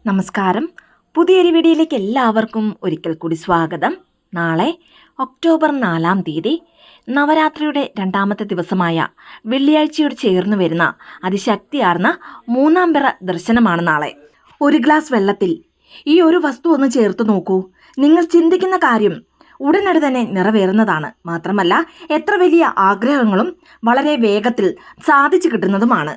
നമസ്കാരം. പുതിയൊരു വീഡിയോയിലേക്ക് എല്ലാവർക്കും ഒരിക്കൽ കൂടി സ്വാഗതം. നാളെ ഒക്ടോബർ 4-ാം തീയതി നവരാത്രിയുടെ രണ്ടാമത്തെ ദിവസമായ വെള്ളിയാഴ്ചയോട് ചേർന്ന് വരുന്ന അതിശക്തിയാർന്ന മൂന്നാം പിറ ദർശനമാണ് നാളെ. ഒരു ഗ്ലാസ് വെള്ളത്തിൽ ഈ ഒരു വസ്തു ഒന്ന് ചേർത്ത് നോക്കൂ. നിങ്ങൾ ചിന്തിക്കുന്ന കാര്യം ഉടനടി തന്നെ നിറവേറുന്നതാണ്. മാത്രമല്ല എത്ര വലിയ ആഗ്രഹങ്ങളും വളരെ വേഗത്തിൽ സാധിച്ചു കിട്ടുന്നതുമാണ്.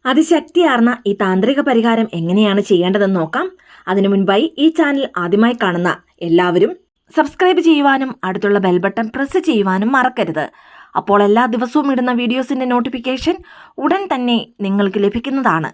അതിശക്തിയാർന്ന ഈ താന്ത്രിക പരിഹാരം എങ്ങനെയാണ് ചെയ്യേണ്ടതെന്ന് നോക്കാം. അതിനു മുൻപായി ഈ ചാനൽ ആദ്യമായി കാണുന്ന എല്ലാവരും സബ്സ്ക്രൈബ് ചെയ്യുവാനും അടുത്തുള്ള ബെൽ ബട്ടൺ പ്രസ് ചെയ്യുവാനും മറക്കരുത്. അപ്പോൾ എല്ലാ ദിവസവും ഇടുന്ന വീഡിയോസിന്റെ നോട്ടിഫിക്കേഷൻ ഉടൻ തന്നെ നിങ്ങൾക്ക് ലഭിക്കുന്നതാണ്.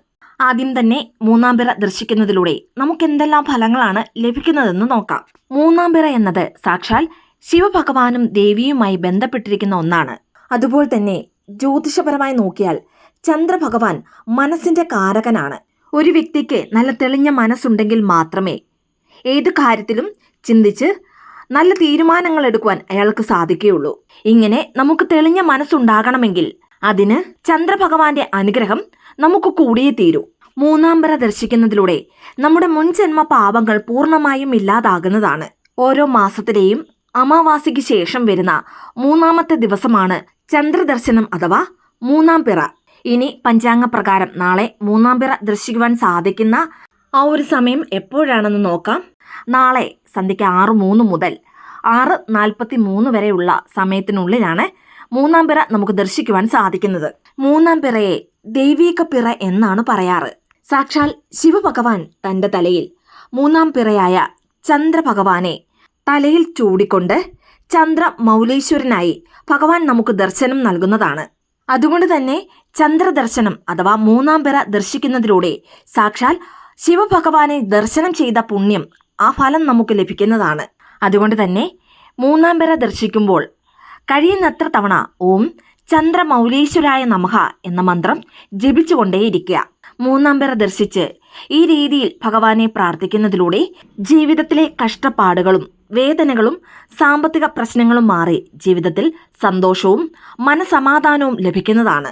ആദ്യം തന്നെ മൂന്നാം പിറ ദർശിക്കുന്നതിലൂടെ നമുക്ക് എന്തെല്ലാം ഫലങ്ങളാണ് ലഭിക്കുന്നതെന്ന് നോക്കാം. മൂന്നാം പിറ എന്നത് സാക്ഷാൽ ശിവഭഗവാനും ദേവിയുമായി ബന്ധപ്പെട്ടിരിക്കുന്ന ഒന്നാണ്. അതുപോലെ തന്നെ ജ്യോതിഷപരമായി നോക്കിയാൽ ചന്ദ്രഭഗവാൻ മനസ്സിന്റെ കാരകനാണ്. ഒരു വ്യക്തിക്ക് നല്ല തെളിഞ്ഞ മനസ്സുണ്ടെങ്കിൽ മാത്രമേ ഏത് കാര്യത്തിലും ചിന്തിച്ച് നല്ല തീരുമാനങ്ങൾ എടുക്കുവാൻ അയാൾക്ക് സാധിക്കുകയുള്ളൂ. ഇങ്ങനെ നമുക്ക് തെളിഞ്ഞ മനസ്സുണ്ടാകണമെങ്കിൽ അതിന് ചന്ദ്രഭഗവാന്റെ അനുഗ്രഹം നമുക്ക് കൂടിയേ തീരൂ. മൂന്നാം പിറ ദർശിക്കുന്നതിലൂടെ നമ്മുടെ മുൻജന്മ പാപങ്ങൾ പൂർണ്ണമായും ഇല്ലാതാകുന്നതാണ്. ഓരോ മാസത്തിലെയും അമാവാസിക്ക് ശേഷം വരുന്ന മൂന്നാമത്തെ ദിവസമാണ് ചന്ദ്രദർശനം അഥവാ മൂന്നാം പിറ. ഇനി പഞ്ചാംഗ പ്രകാരം നാളെ മൂന്നാം പിറ ദർശിക്കുവാൻ സാധിക്കുന്ന ആ ഒരു സമയം എപ്പോഴാണെന്ന് നോക്കാം. നാളെ സന്ധ്യയ്ക്ക് 6:03 മുതൽ 6:43 വരെയുള്ള സമയത്തിനുള്ളിലാണ് മൂന്നാം പിറ നമുക്ക് ദർശിക്കുവാൻ സാധിക്കുന്നത്. മൂന്നാം പിറയെ ദൈവീക പിറ എന്നാണ് പറയാറ്. സാക്ഷാൽ ശിവഭഗവാൻ തന്റെ തലയിൽ മൂന്നാം പിറയായ ചന്ദ്രഭഗവാനെ തലയിൽ ചൂടിക്കൊണ്ട് ചന്ദ്രമൗലീശ്വരനായി ഭഗവാൻ നമുക്ക് ദർശനം നൽകുന്നതാണ്. അതുകൊണ്ട് തന്നെ ചന്ദ്രദർശനം അഥവാ മൂന്നാം പിറ ദർശിക്കുന്നതിലൂടെ സാക്ഷാൽ ശിവഭഗവാനെ ദർശനം ചെയ്ത പുണ്യം ആ ഫലം നമുക്ക് ലഭിക്കുന്നതാണ്. അതുകൊണ്ട് തന്നെ മൂന്നാം പിറ ദർശിക്കുമ്പോൾ കഴിയുന്നത്ര തവണ ഓം ചന്ദ്രമൗലീശ്വരായ നമഃ എന്ന മന്ത്രം ജപിച്ചുകൊണ്ടേയിരിക്കുക. മൂന്നാം പിറ ദർശിച്ച് ഈ രീതിയിൽ ഭഗവാനെ പ്രാർത്ഥിക്കുന്നതിലൂടെ ജീവിതത്തിലെ കഷ്ടപ്പാടുകളും വേദനകളും സാമ്പത്തിക പ്രശ്നങ്ങളും മാറി ജീവിതത്തിൽ സന്തോഷവും മനസമാധാനവും ലഭിക്കുന്നതാണ്.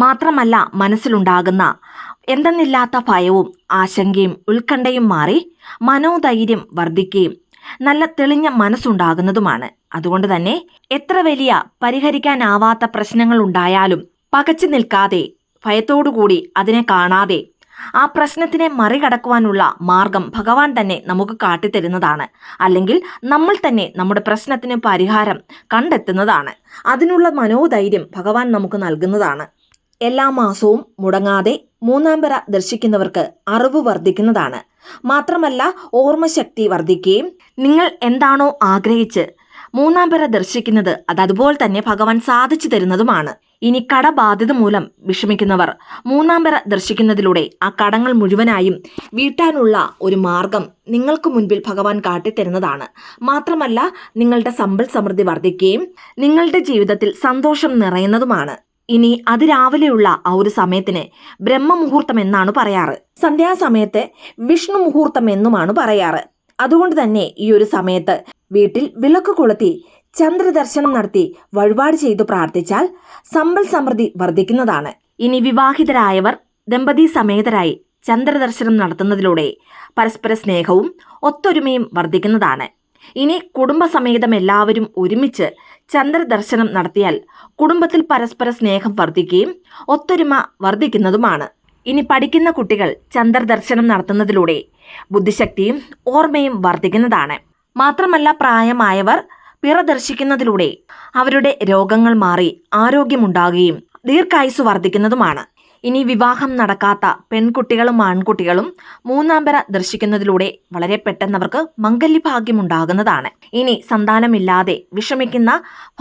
മാത്രമല്ല മനസ്സിലുണ്ടാകുന്ന എന്തെന്നില്ലാത്ത ഭയവും ആശങ്കയും ഉത്കണ്ഠയും മാറി മനോധൈര്യം വർദ്ധിക്കുകയും നല്ല തെളിഞ്ഞ മനസ്സുണ്ടാകുന്നതുമാണ്. അതുകൊണ്ട് തന്നെ എത്ര വലിയ പരിഹരിക്കാനാവാത്ത പ്രശ്നങ്ങൾ ഉണ്ടായാലും പകച്ചു നിൽക്കാതെ ഭയത്തോടുകൂടി അതിനെ കാണാതെ ആ പ്രശ്നത്തിനെ മറികടക്കുവാനുള്ള മാർഗം ഭഗവാൻ തന്നെ നമുക്ക് കാട്ടിത്തരുന്നതാണ്. അല്ലെങ്കിൽ നമ്മൾ തന്നെ നമ്മുടെ പ്രശ്നത്തിന് പരിഹാരം കണ്ടെത്തുന്നതാണ്. അതിനുള്ള മനോധൈര്യം ഭഗവാൻ നമുക്ക് നൽകുന്നതാണ്. എല്ലാ മാസവും മുടങ്ങാതെ മൂന്നാം പിറ ദർശിക്കുന്നവർക്ക് അറിവ് വർദ്ധിക്കുന്നതാണ്. മാത്രമല്ല ഓർമ്മശക്തി വർദ്ധിക്കുകയും നിങ്ങൾ എന്താണോ ആഗ്രഹിച്ച് മൂന്നാം പിറ ദർശിക്കുന്നത് അതുപോലെ തന്നെ ഭഗവാൻ സാധിച്ചു തരുന്നതുമാണ്. ഇനി കടബാധ്യത മൂലം വിഷമിക്കുന്നവർ മൂന്നാം പിറ ദർശിക്കുന്നതിലൂടെ ആ കടങ്ങൾ മുഴുവനായും വീട്ടാനുള്ള ഒരു മാർഗം നിങ്ങൾക്ക് മുൻപിൽ ഭഗവാൻ കാട്ടിത്തരുന്നതാണ്. മാത്രമല്ല നിങ്ങളുടെ സമ്പൽ സമൃദ്ധി വർദ്ധിക്കുകയും നിങ്ങളുടെ ജീവിതത്തിൽ സന്തോഷം നിറയുന്നതുമാണ്. ഇനി അതിരാവിലെയുള്ള ആ ഒരു സമയത്തിന് ബ്രഹ്മമുഹൂർത്തം എന്നാണ് പറയാറ്. സന്ധ്യാസമയത്ത് വിഷ്ണു മുഹൂർത്തം എന്നുമാണ് പറയാറ്. അതുകൊണ്ട് തന്നെ ഈ ഒരു സമയത്ത് വീട്ടിൽ വിളക്ക് കൊളുത്തി ചന്ദ്രദർശനം നടത്തി വഴിപാട് ചെയ്തു പ്രാർത്ഥിച്ചാൽ സമ്പൽ സമൃദ്ധി വർദ്ധിക്കുന്നതാണ്. ഇനി വിവാഹിതരായവർ ദമ്പതി സമേതരായി ചന്ദ്രദർശനം നടത്തുന്നതിലൂടെ പരസ്പര സ്നേഹവും ഒത്തൊരുമയും വർദ്ധിക്കുന്നതാണ്. ഇനി കുടുംബസമേതം എല്ലാവരും ഒരുമിച്ച് ചന്ദ്രദർശനം നടത്തിയാൽ കുടുംബത്തിൽ പരസ്പര സ്നേഹം വർദ്ധിക്കുകയും ഒത്തൊരുമ വർദ്ധിക്കുന്നതുമാണ്. ഇനി പഠിക്കുന്ന കുട്ടികൾ ചന്ദ്രദർശനം നടത്തുന്നതിലൂടെ ബുദ്ധിശക്തിയും ഓർമ്മയും വർദ്ധിക്കുന്നതാണ്. മാത്രമല്ല പ്രായമായവർ പിറ ദർശിക്കുന്നതിലൂടെ അവരുടെ രോഗങ്ങൾ മാറി ആരോഗ്യമുണ്ടാകുകയും ദീർഘായുസ് വർദ്ധിക്കുന്നതുമാണ്. ഇനി വിവാഹം നടക്കാത്ത പെൺകുട്ടികളും ആൺകുട്ടികളും മൂന്നാം പിറ ദർശിക്കുന്നതിലൂടെ വളരെ പെട്ടെന്നവർക്ക് മംഗല്യഭാഗ്യം ഉണ്ടാകുന്നതാണ്. ഇനി സന്താനമില്ലാതെ വിഷമിക്കുന്ന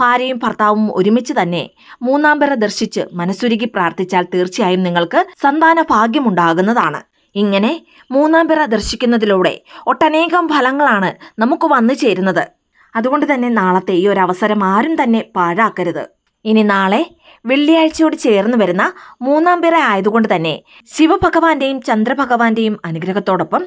ഭാര്യയും ഭർത്താവും ഒരുമിച്ച് തന്നെ മൂന്നാം പിറ ദർശിച്ച് മനസ്സുരുകി പ്രാർത്ഥിച്ചാൽ തീർച്ചയായും നിങ്ങൾക്ക് സന്താന ഭാഗ്യം ഉണ്ടാകുന്നതാണ്. ഇങ്ങനെ മൂന്നാം പിറ ദർശിക്കുന്നതിലൂടെ ഒട്ടനേകം ഫലങ്ങളാണ് നമുക്ക് വന്നു ചേരുന്നത്. അതുകൊണ്ട് തന്നെ നാളത്തെ ഈ ഒരു അവസരം ആരും തന്നെ പാഴാക്കരുത്. ഇനി നാളെ വെള്ളിയാഴ്ചയോട് ചേർന്ന് വരുന്ന മൂന്നാം പിറ ആയതുകൊണ്ട് തന്നെ ശിവഭഗവാന്റെയും ചന്ദ്രഭഗവാന്റെയും അനുഗ്രഹത്തോടൊപ്പം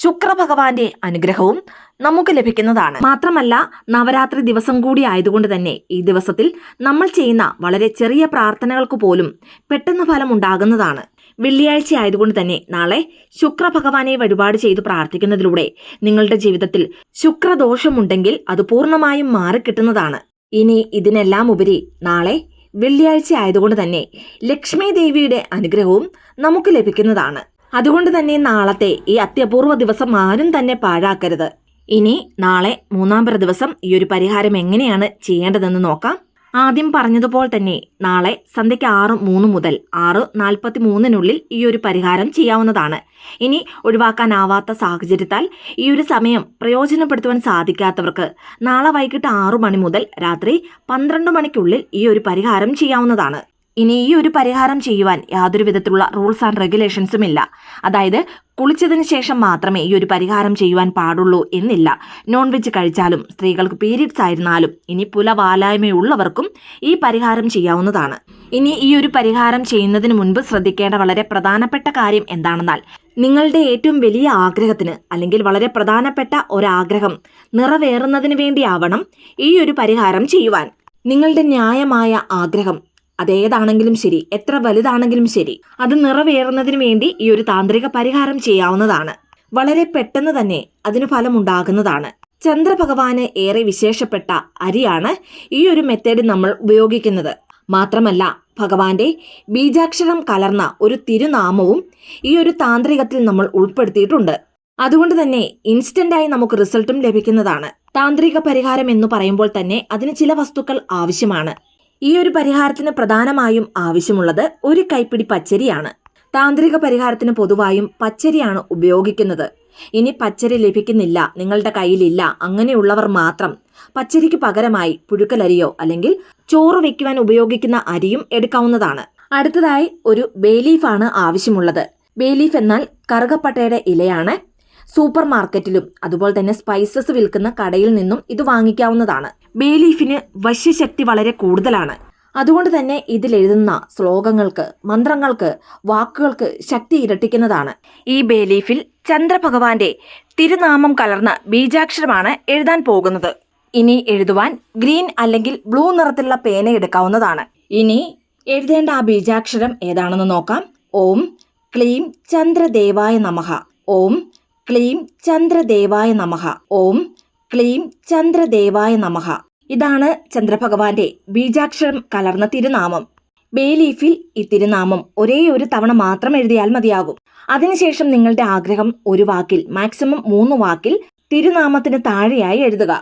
ശുക്രഭഗവാന്റെ അനുഗ്രഹവും നമുക്ക് ലഭിക്കുന്നതാണ്. മാത്രമല്ല നവരാത്രി ദിവസം കൂടി ആയതുകൊണ്ട് തന്നെ ഈ ദിവസത്തിൽ നമ്മൾ ചെയ്യുന്ന വളരെ ചെറിയ പ്രാർത്ഥനകൾക്ക് പോലും പെട്ടെന്ന് ഫലം ഉണ്ടാകുന്നതാണ്. വെള്ളിയാഴ്ച ആയതുകൊണ്ട് തന്നെ നാളെ ശുക്രഭഗവാനെ വഴിപാട് ചെയ്ത് പ്രാർത്ഥിക്കുന്നതിലൂടെ നിങ്ങളുടെ ജീവിതത്തിൽ ശുക്രദോഷമുണ്ടെങ്കിൽ അത് പൂർണ്ണമായും മാറിക്കിട്ടുന്നതാണ്. ഇനി ഇതിനെല്ലാം ഉപരി നാളെ വെള്ളിയാഴ്ച ആയതുകൊണ്ട് തന്നെ ലക്ഷ്മി ദേവിയുടെ അനുഗ്രഹവും നമുക്ക് ലഭിക്കുന്നതാണ്. അതുകൊണ്ട് തന്നെ നാളത്തെ ഈ അത്യപൂർവ ദിവസം ആരും തന്നെ പാഴാക്കരുത്. ഇനി നാളെ മൂന്നാം പിറ ദിവസം ഈ ഒരു പരിഹാരം എങ്ങനെയാണ് ചെയ്യേണ്ടതെന്ന് നോക്കാം. ആദ്യം പറഞ്ഞതുപോലെ തന്നെ നാളെ സന്ധ്യയ്ക്ക് 6:03 മുതൽ 6:43 ഈ ഒരു പരിഹാരം ചെയ്യാവുന്നതാണ്. ഇനി ഒഴിവാക്കാനാവാത്ത സാഹചര്യത്താൽ ഈ ഒരു സമയം പ്രയോജനപ്പെടുത്തുവാൻ സാധിക്കാത്തവർക്ക് നാളെ വൈകിട്ട് 6 മണി മുതൽ രാത്രി 12 മണിക്കുള്ളിൽ ഈ ഒരു പരിഹാരം ചെയ്യാവുന്നതാണ്. ഇനി ഈ ഒരു പരിഹാരം ചെയ്യുവാൻ യാതൊരു വിധത്തിലുള്ള റൂൾസ് ആൻഡ് റെഗുലേഷൻസും ഇല്ല. അതായത് കുളിച്ചതിന് ശേഷം മാത്രമേ ഈ ഒരു പരിഹാരം ചെയ്യുവാൻ പാടുള്ളൂ എന്നില്ല. നോൺ വെജ് കഴിച്ചാലും സ്ത്രീകൾക്ക് പീരിയഡ്സ് ആയിരുന്നാലും ഇനി പുലവാലായ്മയുള്ളവർക്കും ഈ പരിഹാരം ചെയ്യാവുന്നതാണ്. ഇനി ഈ ഒരു പരിഹാരം ചെയ്യുന്നതിന് മുൻപ് ശ്രദ്ധിക്കേണ്ട വളരെ പ്രധാനപ്പെട്ട കാര്യം എന്താണെന്നാൽ നിങ്ങളുടെ ഏറ്റവും വലിയ ആഗ്രഹത്തിന് അല്ലെങ്കിൽ വളരെ പ്രധാനപ്പെട്ട ഒരാഗ്രഹം നിറവേറുന്നതിന് വേണ്ടിയാവണം ഈ ഒരു പരിഹാരം ചെയ്യുവാൻ. നിങ്ങളുടെ ന്യായമായ ആഗ്രഹം അതേതാണെങ്കിലും ശരി, എത്ര വലുതാണെങ്കിലും ശരി, അത് നിറവേറുന്നതിന് വേണ്ടി ഈ ഒരു താന്ത്രിക പരിഹാരം ചെയ്യാവുന്നതാണ്. വളരെ പെട്ടെന്ന് തന്നെ അതിന് ഫലമുണ്ടാകുന്നതാണ്. ചന്ദ്രഭഗവാന് ഏറെ വിശേഷപ്പെട്ട അരിയാണ് ഈ ഒരു മെത്തേഡ് നമ്മൾ ഉപയോഗിക്കുന്നത്. മാത്രമല്ല ഭഗവാന്റെ ബീജാക്ഷരം കലർന്ന ഒരു തിരുനാമവും ഈ ഒരു താന്ത്രികത്തിൽ നമ്മൾ ഉൾപ്പെടുത്തിയിട്ടുണ്ട്. അതുകൊണ്ട് തന്നെ ഇൻസ്റ്റന്റായി നമുക്ക് റിസൾട്ടും ലഭിക്കുന്നതാണ്. താന്ത്രിക പരിഹാരം എന്ന് പറയുമ്പോൾ തന്നെ അതിന് ചില വസ്തുക്കൾ ആവശ്യമാണ്. ഈ ഒരു പരിഹാരത്തിന് പ്രധാനമായും ആവശ്യമുള്ളത് ഒരു കൈപ്പിടി പച്ചരിയാണ്. താന്ത്രിക പരിഹാരത്തിന് പൊതുവായും പച്ചരിയാണ് ഉപയോഗിക്കുന്നത്. ഇനി പച്ചരി ലഭിക്കുന്നില്ല, നിങ്ങളുടെ കയ്യിലില്ല, അങ്ങനെയുള്ളവർ മാത്രം പച്ചരിക്ക് പകരമായി പുഴുക്കലരിയോ അല്ലെങ്കിൽ ചോറ് വെക്കുവാൻ ഉപയോഗിക്കുന്ന അരിയും എടുക്കാവുന്നതാണ്. അടുത്തതായി ഒരു ബേ ലീഫാണ് ആവശ്യമുള്ളത്. ബേ ലീഫ് എന്നാൽ കറുകപ്പട്ടയുടെ ഇലയാണ്. സൂപ്പർ മാർക്കറ്റിലും അതുപോലെ തന്നെ സ്പൈസസ് വിൽക്കുന്ന കടയിൽ നിന്നും ഇത് വാങ്ങിക്കാവുന്നതാണ്. ബേ ലീഫിന് വശ്യശക്തി വളരെ കൂടുതലാണ്. അതുകൊണ്ട് തന്നെ ഇതിലെഴുതുന്ന ശ്ലോകങ്ങൾക്ക്, മന്ത്രങ്ങൾക്ക്, വാക്കുകൾക്ക് ശക്തി ഇരട്ടിക്കുന്നതാണ്. ഈ ബേ ലീഫിൽ ചന്ദ്രഭഗവാന്റെ തിരുനാമം കലർന്ന ബീജാക്ഷരമാണ് എഴുതാൻ പോകുന്നത്. ഇനി എഴുതുവാൻ ഗ്രീൻ അല്ലെങ്കിൽ ബ്ലൂ നിറത്തിലുള്ള പേന എടുക്കാവുന്നതാണ്. ഇനി എഴുതേണ്ട ആ ബീജാക്ഷരം ഏതാണെന്ന് നോക്കാം. ഓം ക്ലീം ചന്ദ്രദേവായ നമഃ. ഓം ക്ലീം ചന്ദ്രദേവായ നമഃ. ഓം ക്ലീം ചന്ദ്രദേവായ നമഃ. ഇതാണ് ചന്ദ്രഭഗവാന്റെ ബീജാക്ഷരം കലർന്ന തിരുനാമം. ബേ ലീഫിൽ ഈ തിരുനാമം ഒരേ ഒരു തവണ മാത്രം എഴുതിയാൽ മതിയാകും. അതിനുശേഷം നിങ്ങളുടെ ആഗ്രഹം ഒരു വാക്കിൽ, മാക്സിമം 3 വാക്കിൽ തിരുനാമത്തിന് താഴെയായി എഴുതുക.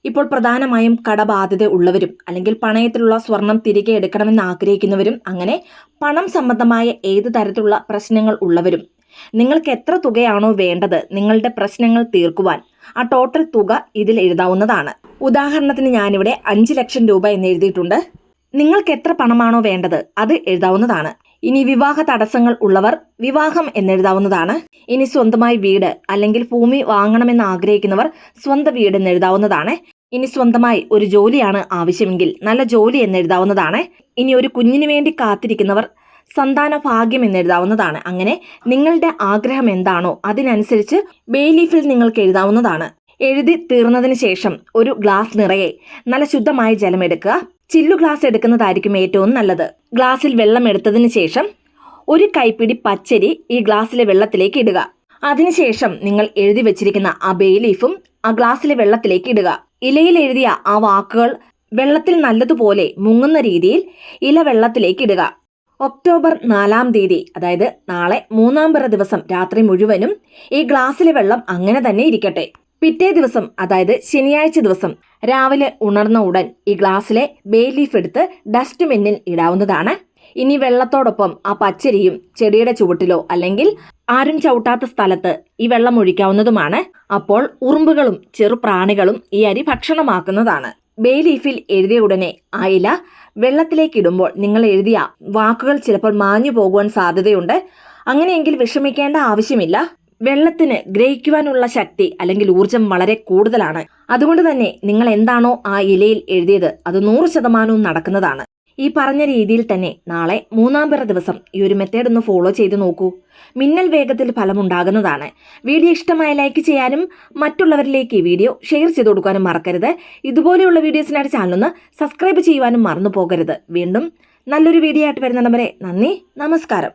ഇപ്പോൾ പ്രധാനമായും കടബാധ്യത ഉള്ളവരും അല്ലെങ്കിൽ പണയത്തിലുള്ള സ്വർണം തിരികെ എടുക്കണമെന്ന് ആഗ്രഹിക്കുന്നവരും അങ്ങനെ പണം സംബന്ധമായ ഏത് തരത്തിലുള്ള പ്രശ്നങ്ങൾ ഉള്ളവരും നിങ്ങൾക്ക് എത്ര തുകയാണോ വേണ്ടത് നിങ്ങളുടെ പ്രശ്നങ്ങൾ തീർക്കുവാൻ, ആ ടോട്ടൽ തുക ഇതിൽ എഴുതാവുന്നതാണ്. ഉദാഹരണത്തിന് ഞാനിവിടെ 5 ലക്ഷം രൂപ എന്ന് എഴുതിയിട്ടുണ്ട്. നിങ്ങൾക്ക് എത്ര പണമാണോ വേണ്ടത് അത് എഴുതാവുന്നതാണ്. ഇനി വിവാഹ തടസ്സങ്ങൾ ഉള്ളവർ വിവാഹം എന്നെഴുതാവുന്നതാണ്. ഇനി സ്വന്തമായി വീട് അല്ലെങ്കിൽ ഭൂമി വാങ്ങണമെന്ന് ആഗ്രഹിക്കുന്നവർ സ്വന്തം വീട് എന്നെഴുതാവുന്നതാണ്. ഇനി സ്വന്തമായി ഒരു ജോലിയാണ് ആവശ്യമെങ്കിൽ നല്ല ജോലി എന്നെഴുതാവുന്നതാണ്. ഇനി ഒരു കുഞ്ഞിന് വേണ്ടി കാത്തിരിക്കുന്നവർ സന്താന ഭാഗ്യം എന്നെഴുതാവുന്നതാണ്. അങ്ങനെ നിങ്ങളുടെ ആഗ്രഹം എന്താണോ അതിനനുസരിച്ച് ബേ ലീഫിൽ നിങ്ങൾക്ക് എഴുതാവുന്നതാണ്. എഴുതി തീർന്നതിന് ശേഷം ഒരു ഗ്ലാസ് നിറയെ നല്ല ശുദ്ധമായ ജലം എടുക്കുക. ചില്ലു ഗ്ലാസ് എടുക്കുന്നതായിരിക്കും ഏറ്റവും നല്ലത്. ഗ്ലാസ്സിൽ വെള്ളം എടുത്തതിന് ശേഷം ഒരു കൈപ്പിടി പച്ചരി ഈ ഗ്ലാസ്സിലെ വെള്ളത്തിലേക്ക് ഇടുക. അതിനുശേഷം നിങ്ങൾ എഴുതി വെച്ചിരിക്കുന്ന ആ ബേ ലീഫും ആ ഗ്ലാസ്സിലെ വെള്ളത്തിലേക്ക് ഇടുക. ഇലയിൽ എഴുതിയ ആ വാക്കുകൾ വെള്ളത്തിൽ നല്ലതുപോലെ മുങ്ങുന്ന രീതിയിൽ ഇല വെള്ളത്തിലേക്ക് ഇടുക. ഒക്ടോബർ 4-ാം തീയതി, അതായത് നാളെ മൂന്നാം പിറ ദിവസം രാത്രി മുഴുവനും ഈ ഗ്ലാസ്സിലെ വെള്ളം അങ്ങനെ തന്നെ ഇരിക്കട്ടെ. പിറ്റേ ദിവസം, അതായത് ശനിയാഴ്ച ദിവസം രാവിലെ ഉണർന്ന ഉടൻ ഈ ഗ്ലാസ്സിലെ ബേ ലീഫ് എടുത്ത് ഡസ്റ്റ്ബിന്നിൽ ഇടാവുന്നതാണ്. ഇനി വെള്ളത്തോടൊപ്പം ആ പച്ചരിയും ചെടിയുടെ ചുവട്ടിലോ അല്ലെങ്കിൽ ആരും ചവിട്ടാത്ത സ്ഥലത്ത് ഈ വെള്ളം ഒഴിക്കാവുന്നതുമാണ്. അപ്പോൾ ഉറുമ്പുകളും ചെറുപ്രാണികളും ഈ അരി ഭക്ഷണമാക്കുന്നതാണ്. ബേ ലീഫിൽ എഴുതിയ ഉടനെ ആ ഇല വെള്ളത്തിലേക്ക് ഇടുമ്പോൾ നിങ്ങൾ എഴുതിയ വാക്കുകൾ ചിലപ്പോൾ മാഞ്ഞു പോകുവാൻ സാധ്യതയുണ്ട്. അങ്ങനെയെങ്കിൽ വിഷമിക്കേണ്ട ആവശ്യമില്ല. വെള്ളത്തിന് ഗ്രഹിക്കുവാനുള്ള ശക്തി അല്ലെങ്കിൽ ഊർജം വളരെ കൂടുതലാണ്. അതുകൊണ്ട് തന്നെ നിങ്ങൾ എന്താണോ ആ ഇലയിൽ എഴുതിയത് അത് 100% നടക്കുന്നതാണ്. ഈ പറഞ്ഞ രീതിയിൽ തന്നെ നാളെ മൂന്നാം പിറ ദിവസം ഈ ഒരു മെത്തേഡ് ഒന്ന് ഫോളോ ചെയ്ത് നോക്കൂ. മിന്നൽ വേഗത്തിൽ ഫലമുണ്ടാകുന്നതാണ്. വീഡിയോ ഇഷ്ടമായ ലൈക്ക് ചെയ്യാനും മറ്റുള്ളവരിലേക്ക് ഈ വീഡിയോ ഷെയർ ചെയ്ത് കൊടുക്കാനും മറക്കരുത്. ഇതുപോലെയുള്ള വീഡിയോസിനായിട്ട് ചാനലൊന്ന് സബ്സ്ക്രൈബ് ചെയ്യുവാനും മറന്നു പോകരുത്. വീണ്ടും നല്ലൊരു വീഡിയോ ആയിട്ട് വരുന്നിടം വരെ നന്ദി, നമസ്കാരം.